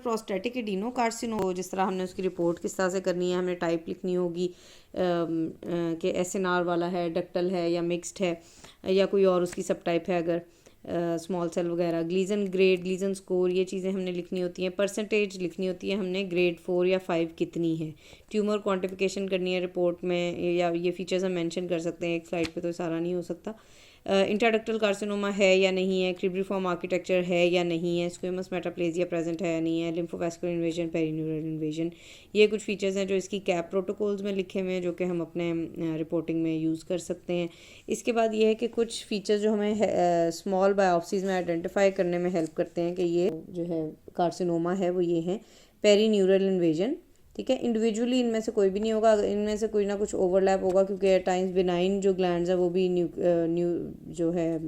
Prostatic adenocarcinoma, जिस तरह हमने उसकी रिपोर्ट किस तरह से करनी है, हमें टाइप लिखनी होगी कि SNR वाला है, डक्टल है या मिक्स्ड है या कोई और उसकी सब टाइप है, अगर स्मॉल सेल वगैरह, ग्लीजन ग्रेड, ग्लीजन स्कोर, ये चीज़ें हमने लिखनी होती हैं। परसेंटेज लिखनी होती है हमने, ग्रेड 4 या 5 कितनी है। ट्यूमर क्वांटिफिकेशन करनी है रिपोर्ट में, या ये फीचर्स हम मेंशन कर सकते हैं, एक स्लाइड पे तो सारा नहीं हो सकता। इंट्राडक्टल कार्सिनोमा है या नहीं है, क्रिब्रिफॉर्म आर्किटेक्चर है या नहीं है, स्क्वेमस मेटाप्लेजिया प्रेजेंट है या नहीं है, लिम्फोवैस्कुलर इन्वेजन, पेरीन्यूरल इन्वेजन, ये कुछ फीचर्स हैं जो इसकी कैप प्रोटोकॉल्स में लिखे हुए हैं, जो कि हम अपने रिपोर्टिंग में यूज़ कर सकते हैं। इसके बाद ये है कि कुछ फीचर्स जो हमें स्मॉल बायोप्सीज में आइडेंटिफाई करने में हेल्प करते हैं कि ये जो है कार्सिनोमा है वो ये है पेरीन्यूरल इन्वेजन। ठीक है, इंडिविजुअली इनमें से कोई भी नहीं होगा, इनमें से कोई ना कुछ ओवरलैप होगा, क्योंकि एट टाइम्स बिनाइन जो ग्लैंड्स है वो भी जो है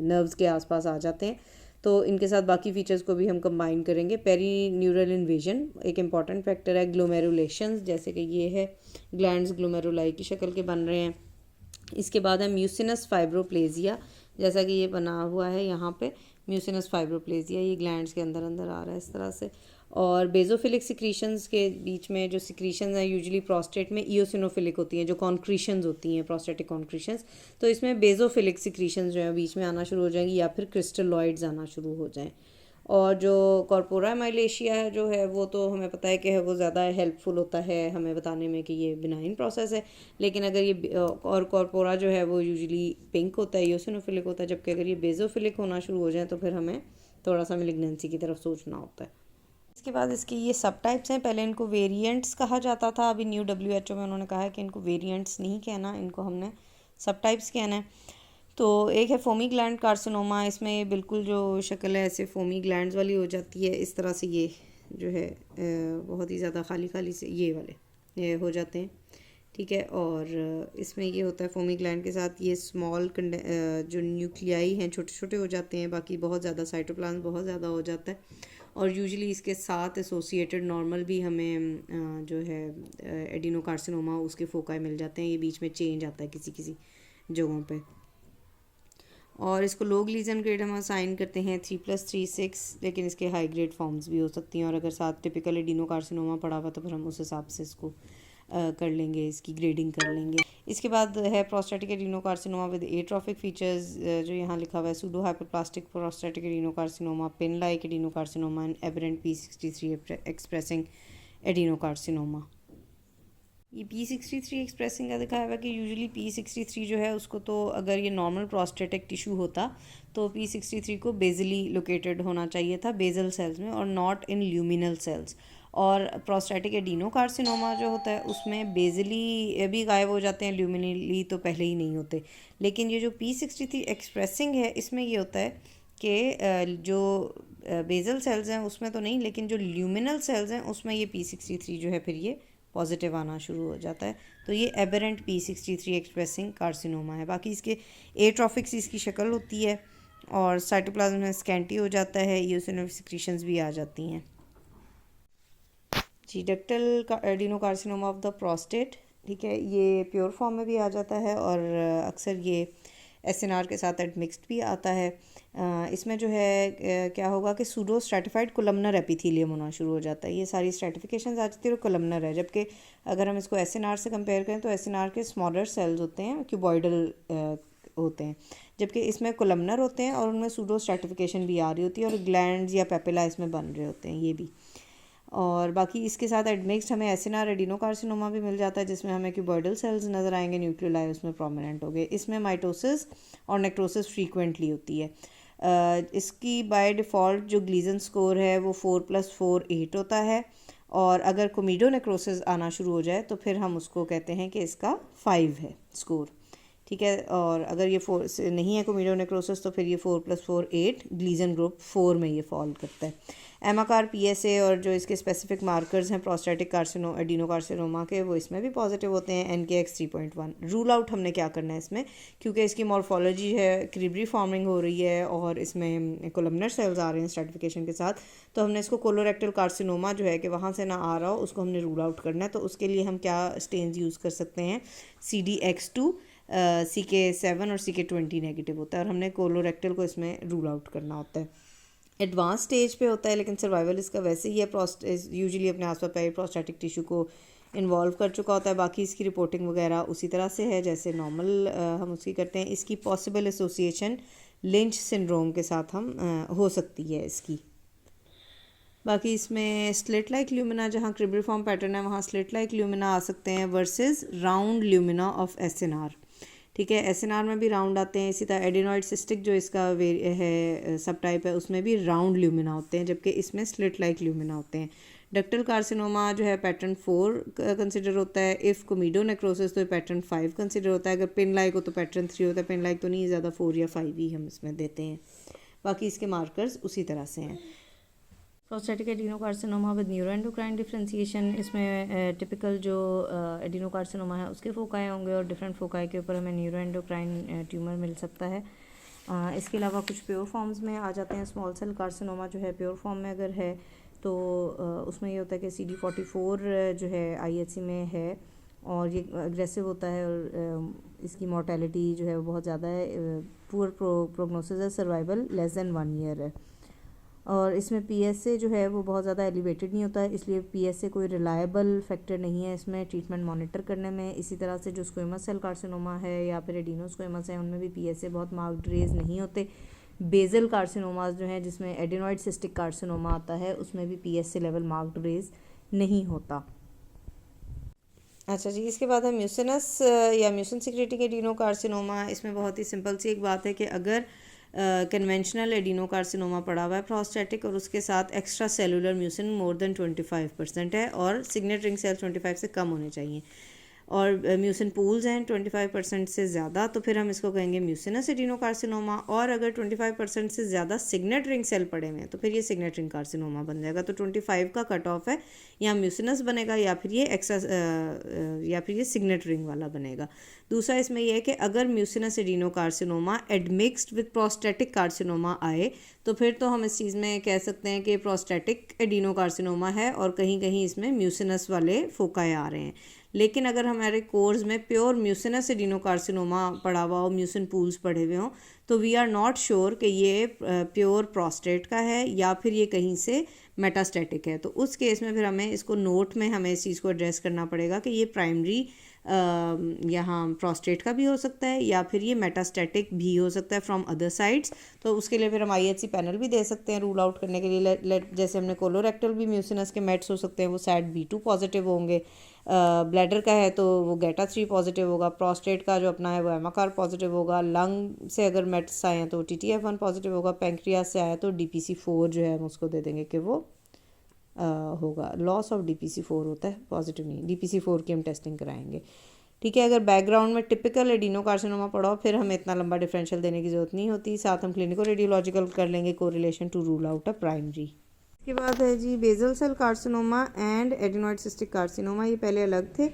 नर्व्स के आसपास आ जाते हैं, तो इनके साथ बाकी फीचर्स को भी हम कंबाइन करेंगे। पेरी न्यूरल इन्वेजन एक इंपॉर्टेंट फैक्टर है। ग्लोमेरुलेशंस, जैसे कि ये है ग्लैंड्स ग्लोमेरुलाई की शक्ल के बन रहे हैं। इसके बाद है म्यूसिनस फाइब्रोप्लेजिया, जैसा कि ये बना हुआ है यहाँ पे, म्यूसिनस फाइब्रोप्लेजिया, ये ग्लैंड्स के अंदर अंदर आ रहा है इस तरह से। और बेजोफिलिक सिक्रीशंस के बीच में जो सिक्रीशंस हैं यूजुअली प्रोस्टेट में इओसिनोफिलिक होती हैं, जो कॉन्क्रीशंस होती हैं, प्रोस्टेटिक कॉन्क्रीशंस, तो इसमें बेजोफिलिक सिक्रीशंस जो है बीच में आना शुरू हो जाएंगी, या फिर क्रिस्टलॉइड्स आना शुरू हो जाएं। और जो कॉर्पोरा माइलेशिया है जो है वो तो हमें पता है कि है वो ज़्यादा हेल्पफुल होता है हमें बताने में कि ये बिनाइन प्रोसेस है, लेकिन अगर ये और कॉर्पोरा जो है वो यूजुअली पिंक होता है, इओसिनोफिलिक होता है, जबकि अगर ये बेजोफिलिक होना शुरू हो जाए तो फिर हमें थोड़ा सा मेलिग्नेंसी की तरफ सोचना होता है। इसके बाद इसके ये सब टाइप्स हैं, पहले इनको वेरिएंट्स कहा जाता था, अभी न्यू WHO में उन्होंने कहा है कि इनको वेरिएंट्स नहीं कहना, इनको हमने सब टाइप्स कहना है। तो एक है फोमी ग्लैंड कार्सिनोमा, इसमें बिल्कुल जो शक्ल है ऐसे फोमी ग्लैंड्स वाली हो जाती है, इस तरह से ये जो है बहुत ही ज़्यादा खाली खाली से ये वाले ये हो जाते हैं। ठीक है, और इसमें ये होता है फोमी ग्लैंड के साथ ये स्मॉल जो न्यूक्लियाई हैं छोटे छोटे हो जाते हैं, बाकी बहुत ज़्यादा साइटोप्लाज्म बहुत ज़्यादा हो जाता है, और यूजुअली इसके साथ एसोसिएटेड नॉर्मल भी हमें जो है एडिनोकार्सिनोमा उसके फोकाई मिल जाते हैं, ये बीच में चेंज आता है किसी किसी जगहों पे। और इसको लोग लीजन ग्रेड हम असाइन करते हैं 3+3 6, लेकिन इसके हाई ग्रेड फॉर्म्स भी हो सकती हैं, और अगर साथ टिपिकल एडिनोकार्सिनोमा पड़ा हुआ तो फिर हम उस हिसाब से इसको कर लेंगे, इसकी ग्रेडिंग कर लेंगे। इसके बाद है prostatic adenocarcinoma with atrophic features, जो यहाँ लिखा हुआ है pseudo hyperplastic prostatic adenocarcinoma, pin like adenocarcinoma and aberrant P63 expressing adenocarcinoma. ये P63 एक्सप्रेसिंग का दिखाया हुआ है कि यूजुअली P63 जो है उसको, तो अगर ये नॉर्मल प्रोस्टेटिक टिश्यू होता तो P63 को बेजली लोकेटेड होना चाहिए था, बेजल सेल्स में, और नॉट इन ल्यूमिनल सेल्स। और प्रोस्टेटिक एडिनोकार्सिनोमा जो होता है उसमें बेजली भी गायब हो जाते हैं, ल्यूमिनली तो पहले ही नहीं होते। लेकिन ये जो P63 एक्सप्रेसिंग है इसमें ये होता है कि जो बेजल सेल्स हैं उसमें तो नहीं, लेकिन जो ल्यूमिनल सेल्स हैं उसमें ये P63 जो है फिर ये पॉजिटिव आना शुरू हो जाता है, तो ये एबरेंट P63 एक्सप्रेसिंग कार्सिनोमा है। बाकी इसके एट्रोफिक इसकी शक्ल होती है, और साइटोप्लाज्म में स्कैंटी हो जाता है, यूसिनोफिल सिक्रीशंस भी आ जाती हैं। जी, ductal adenocarcinoma of the prostate, ठीक है, ये प्योर फॉर्म में भी आ जाता है, और अक्सर ये SNR के साथ एडमिक्स्ड भी आता है। इसमें जो है क्या होगा कि सूडो स्ट्रैटिफाइड कोलमनर एपिथेलियम होना शुरू हो जाता है, ये सारी स्ट्रैटिफिकेशन आ जाती है और कोलमनर है, जबकि अगर हम इसको SNR से कंपेयर करें तो SNR के स्मॉलर सेल्स होते हैं, क्यूबॉइडल होते हैं, जबकि इसमें कोलमनर होते हैं और उनमें सूडो स्ट्रैटिफिकेशन भी आ रही होती है, और ग्लैंड्स या पेपिला इसमें बन रहे होते हैं ये भी। और बाकी इसके साथ एडमिक्स्ड हमें SNR एडिनोकार्सिनोमा भी मिल जाता है, जिसमें हमें क्यूबॉइडल सेल्स नज़र आएंगे, न्यूक्लियोलाई उसमें प्रोमिनेंट हो गए। इसमें माइटोसिस और नेक्रोसिस फ्रीक्वेंटली होती है। इसकी बाय डिफ़ॉल्ट जो ग्लीजन स्कोर है वो 4+4 8 होता है, और अगर कोमिडो नेक्रोसिस आना शुरू हो जाए तो फिर हम उसको कहते हैं कि इसका 5 है स्कोर। ठीक है, और अगर ये 4 से नहीं है कोमिडो नेक्रोसिस तो फिर ये 4+4 8 ग्लीजन ग्रुप 4 में ये फॉल करता है। एमाकार PSA और जो इसके स्पेसिफिक मार्कर्स हैं प्रोस्टेटिक एडिनोकार्सिनोमा के, वो इसमें भी पॉजिटिव होते हैं। NKX 3.1 रूल आउट हमने क्या करना है इसमें, क्योंकि इसकी मॉर्फोलॉजी है, क्रिबरी फॉर्मिंग हो रही है और इसमें कोलमनर सेल्स आ रहे हैं स्ट्रैटिफिकेशन के साथ, तो हमने इसको कोलोरेक्टल कार्सिनोमा जो है कि वहाँ से ना आ रहा हो उसको हमने रूल आउट करना है। तो उसके लिए हम क्या स्टेन्स यूज़ कर सकते हैं, CDX2 CK7 और CK20 नेगेटिव होता है, और हमने कोलोरेक्टल को इसमें रूल आउट करना होता है। एडवांस स्टेज पे होता है, लेकिन सर्वाइवल इसका वैसे ही है, यूजुअली अपने आसपास पे प्रोस्टेटिक टिश्यू को इन्वॉल्व कर चुका होता है। बाकी इसकी रिपोर्टिंग वगैरह उसी तरह से है जैसे नॉर्मल हम उसकी करते हैं। इसकी पॉसिबल एसोसिएशन लिंच सिंड्रोम के साथ हम हो सकती है इसकी। बाकी इसमें स्लिट लाइक ल्यूमिना, जहाँ क्रिब्रिफॉर्म पैटर्न है वहाँ स्लिट लाइक ल्यूमिना आ सकते हैं versus round lumina of SNR. ठीक है, एसएनआर में भी राउंड आते हैं। इसी तरह एडिनॉइड सिस्टिक जो इसका है सब टाइप है, उसमें भी राउंड ल्यूमिना होते हैं, जबकि इसमें स्लिट लाइक ल्यूमिना होते हैं। डक्टल कार्सिनोमा जो है पैटर्न 4 कंसिडर होता है। इफ़ कोमिडो नेक्रोसिस तो पैटर्न 5 कंसिडर होता है। अगर पिन लाइक हो तो पैटर्न 3 होता है। पिन लाइक तो नहीं, ज़्यादा 4 या 5 ही हम इसमें देते हैं। बाकी इसके मार्कर्स उसी तरह से हैं। Prostatic adenocarcinoma with neuroendocrine differentiation, इसमें टिपिकल जो एडिनोकार्सिनोमा है उसके फोकाई होंगे और डिफरेंट फोकाई के ऊपर हमें न्यूरोएंडोक्राइन ट्यूमर मिल सकता है। इसके अलावा कुछ प्योर फॉर्म्स में आ जाते हैं। स्मॉल सेल कार्सिनोमा जो है प्योर फॉर्म में अगर है तो उसमें ये होता है कि CD44 जो है IHC में है और ये अग्रेसिव होता है और इसकी मोर्टेलिटी जो है वो बहुत ज़्यादा है। पुअर प्रोग्नोसिस है, सर्वाइवल लेस देन 1 ईयर है। और इसमें PSA जो है वो बहुत ज़्यादा एलिवेटेड नहीं होता है, इसलिए PSA कोई रिलायबल फैक्टर नहीं है इसमें ट्रीटमेंट मॉनिटर करने में। इसी तरह से जो स्क्वेमस सेल कार्सिनोमा है या फिर एडिनोस्क्वेमस है उनमें भी PSA बहुत मार्क्ड रेज नहीं होते। बेजल कार्सिनोमास जो हैं जिसमें एडिनॉइड सिस्टिक कार्सिनोमा आता है उसमें भी PSA लेवल मार्क्ड रेज नहीं होता। अच्छा जी, इसके बाद है म्यूसिनस या म्यूसिन सिक्रेटिंग एडिनोकार्सिनोमा। इसमें बहुत ही सिंपल सी एक बात है कि अगर कन्वेंशनल एडिनोकार्सिनोमा पड़ा हुआ है प्रोस्टेटिक और उसके साथ extra cellular mucin more than 25% है और सिग्नेट रिंग सेल 25 से कम होने चाहिए और म्यूसिन पूल्स हैं 25% से ज़्यादा, तो फिर हम इसको कहेंगे म्यूसिनस एडिनोकार्सिनोमा। और अगर 25% से ज़्यादा सिग्नेट रिंग सेल पड़े हुए हैं तो फिर ये सिग्नेट रिंग कार्सिनोमा बन जाएगा। तो 25 का कट ऑफ है, या म्यूसिनस बनेगा या फिर ये या फिर ये सिग्नेट रिंग वाला बनेगा। दूसरा इसमें यह है कि अगर mucinous adenocarcinoma admixed with prostatic carcinoma आए तो फिर तो हम इस चीज़ में कह सकते हैं कि प्रोस्टेटिक एडिनोकार्सिनोमा है और कहीं कहीं इसमें म्यूसिनस वाले फोकाए आ रहे हैं। लेकिन अगर हमारे कोर्स में प्योर म्यूसिनस एडिनोकार्सिनोमा पड़ा हुआ हो, म्यूसिन पूल्स पड़े हुए हों, तो वी आर नॉट श्योर कि ये प्योर प्रोस्टेट का है या फिर ये कहीं से मेटास्टेटिक है। तो उस केस में फिर हमें इसको नोट में हमें इस चीज़ को एड्रेस करना पड़ेगा कि ये प्राइमरी यहाँ प्रोस्टेट का भी हो सकता है या फिर ये मेटास्टेटिक भी हो सकता है फ्रॉम अदर साइड्स। तो उसके लिए फिर हम IHC पैनल भी दे सकते हैं रूल आउट करने के लिए। जैसे हमने कोलोरेक्टल भी म्यूसिनस के मेट्स हो सकते हैं, वो SAD-B2 पॉजिटिव होंगे। ब्लैडर का है तो वो GATA3 पॉजिटिव होगा। प्रोस्टेट का जो अपना है वो एमाकार पॉजिटिव होगा। लंग से अगर मेट्स आए हैं तो TTF1 पॉजिटिव होगा। पैंक्रियास से आया तो DPC4 जो है हम उसको दे देंगे कि वो होगा। लॉस ऑफ DPC4 होता है, पॉजिटिव नहीं। DPC4 की हम टेस्टिंग कराएंगे। ठीक है, अगर बैकग्राउंड में टिपिकल एडिनोकार्सिनोमा पड़ा हो फिर हमें इतना लंबा डिफरेंशियल देने की ज़रूरत नहीं होती। साथ हम क्लिनिको रेडियोलॉजिकल कर लेंगे correlation to rule out a primary. इसके बाद है जी basal cell carcinoma and adenoid cystic carcinoma. ये पहले अलग थे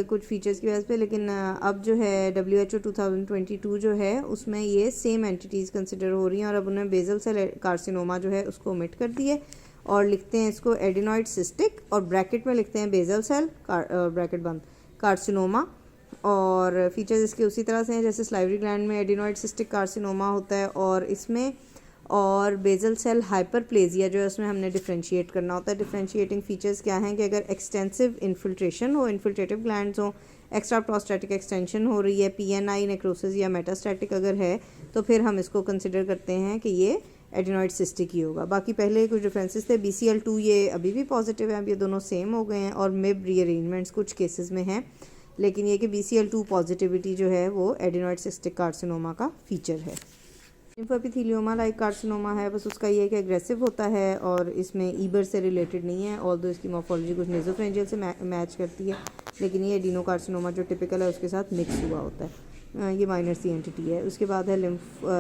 कुछ फीचर्स की वजह पे, लेकिन अब जो है WHO 2022 जो है उसमें ये सेम एंटिटीज़ कंसिडर हो रही हैं और अब उन्होंने बेजल सेल कार्सिनोमा जो है उसको ओमिट कर दिए और लिखते हैं इसको एडिनॉइड सिस्टिक और ब्रैकेट में लिखते हैं बेजल सेल ब्रैकेट बंद कार्सिनोमा। और फीचर्स इसके उसी तरह से हैं जैसे स्लाइवरी ग्लैंड में एडिनॉइड सिस्टिक कार्सिनोमा होता है और इसमें और बेजल सेल हाइपरप्लेजिया जो है उसमें हमने डिफरेंशिएट करना होता है। डिफरेंशिएटिंग फीचर्स क्या हैं कि अगर एक्सटेंसिव इन्फिल्ट्रेशन हो, इन्फिल्ट्रेटिव ग्लैंड्स हो, एक्स्ट्रा प्रोस्टेटिक एक्सटेंशन हो रही है, PNI नेक्रोसिस या मेटास्टैटिक अगर है तो फिर हम इसको कंसिडर करते हैं कि ये एडिनॉइड सिस्टिक ही होगा। बाकी पहले कुछ डिफरेंसेस थे। BCL2 ये अभी भी पॉजिटिव है, अब ये दोनों सेम हो गए हैं और मिब रीअरेंजमेंट्स कुछ केसेस में हैं, लेकिन ये कि BCL2 पॉजिटिविटी जो है वो एडिनॉइड सिस्टिक कार्सिनोमा का फीचर है। लिम्फोएपिथेलियोमा लाइक कार्सिनोमा है, बस उसका ये है कि एग्रेसिव होता है और इसमें ईबर से रिलेटेड नहीं है, ऑल्दो इसकी मॉर्फोलॉजी कुछ नेजोफेंजियल से मैच करती है, लेकिन ये एडिनोकार्सिनोमा जो टिपिकल है उसके साथ मिक्स हुआ होता है। ये माइनर सी एंटिटी है। उसके बाद है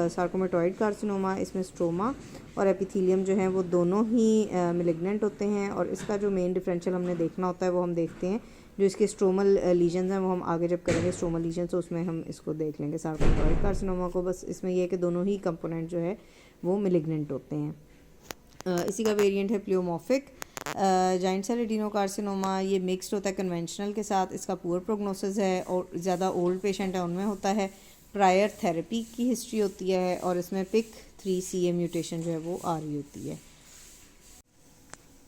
सार्कोमेटॉइड कार्सिनोमा। इसमें स्ट्रोमा और एपिथेलियम जो है वो दोनों ही मिलिग्नेंट होते हैं और इसका जो मेन डिफरेंशियल हमने देखना होता है वो हम देखते हैं जो इसके स्ट्रोमल लीजन्स हैं वो हम आगे जब करेंगे स्ट्रोमल लीजन्स तो उसमें हम इसको देख लेंगे सार्कोमेटॉइड कार्सिनोमा को। बस इसमें यह है कि दोनों ही कंपोनेंट जो है वो मिलिग्नेंट होते हैं। इसी का वेरिएंट है प्लियोमॉर्फिक जाइंट सेल एडिनोकार्सिनोमा। ये मिक्स्ड होता है कन्वेंशनल के साथ, इसका पुअर प्रोग्नोसिस है और ज़्यादा ओल्ड पेशेंट है उनमें होता है। प्रायर थेरेपी की हिस्ट्री होती है और इसमें PIK3CA म्यूटेशन जो है वो आ रही होती है।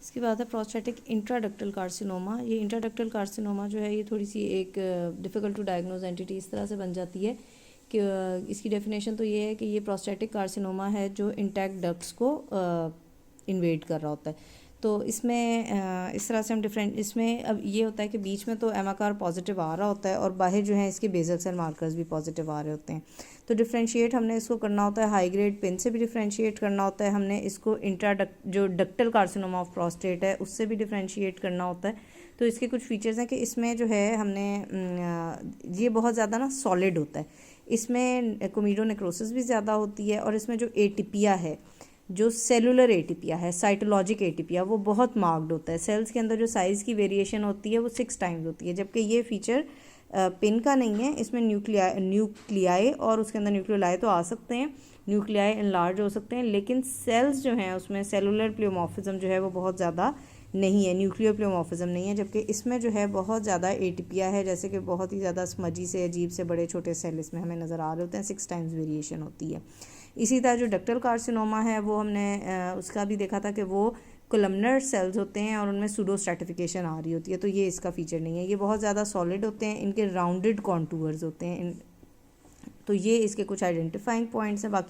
इसके बाद है प्रोस्टेटिक इंट्राडक्टल कार्सिनोमा। ये इंट्राडक्टल कार्सिनोमा जो है ये थोड़ी सी एक डिफ़िकल्ट टू डायग्नोज एंटिटी इस तरह से बन जाती है कि इसकी डेफिनेशन तो ये है कि ये प्रोस्टेटिक कार्सिनोमा है जो इंटैक्ट डक्ट्स को इन्वेड कर रहा होता है। तो इसमें इस तरह से हम डिफरेंट इसमें अब ये होता है कि बीच में तो एमाकार पॉजिटिव आ रहा होता है और बाहर जो है इसके बेजल सेल मार्कर्स भी पॉजिटिव आ रहे होते हैं। तो डिफ्रेंशिएट हमने इसको करना होता है हाई ग्रेड पिन से भी डिफ्रेंशिएट करना होता है, हमने इसको जो डक्टल कार्सिनोमा ऑफ प्रोस्टेट है उससे भी डिफ्रेंशिएट करना होता है। तो इसके कुछ फीचर्स हैं कि इसमें जो है हमने ये बहुत ज़्यादा ना सॉलिड होता है, इसमें कोमिडोनेक्रोसिस भी ज़्यादा होती है और इसमें जो एटिपिया है, जो सेलुलर एटिपिया है, साइटोलॉजिक एटिपिया, वो बहुत मार्क्ड होता है। सेल्स के अंदर जो साइज़ की वेरिएशन होती है वो 6 टाइम्स होती है, जबकि ये फीचर पिन का नहीं है। इसमें न्यूक्लियाई और उसके अंदर न्यूक्लियोलाई तो आ सकते हैं, न्यूक्लियाई एनलार्ज हो सकते हैं, लेकिन सेल्स जो हैं उसमें सेलुलर प्लियोमॉर्फिज्म जो है वो बहुत ज़्यादा नहीं है, न्यूक्लियर प्लियोमॉर्फिज्म नहीं है। जबकि इसमें जो है बहुत ज़्यादा एटिपिया है, जैसे कि बहुत ही ज़्यादा स्मजी से अजीब से बड़े छोटे सेल इसमें हमें नज़र आ रहे होते हैं, 6 टाइम्स वेरिएशन होती है। इसी तरह जो डक्टल कार्सिनोमा है वो हमने उसका भी देखा था कि वो कोलमनर सेल्स होते हैं और उनमें सूडो स्ट्रैटिफिकेशन आ रही होती है, तो ये इसका फीचर नहीं है। ये बहुत ज़्यादा सॉलिड होते हैं, इनके राउंडेड कॉन्टूर्स होते हैं तो ये इसके कुछ आइडेंटिफाइंग पॉइंट्स हैं। बाकी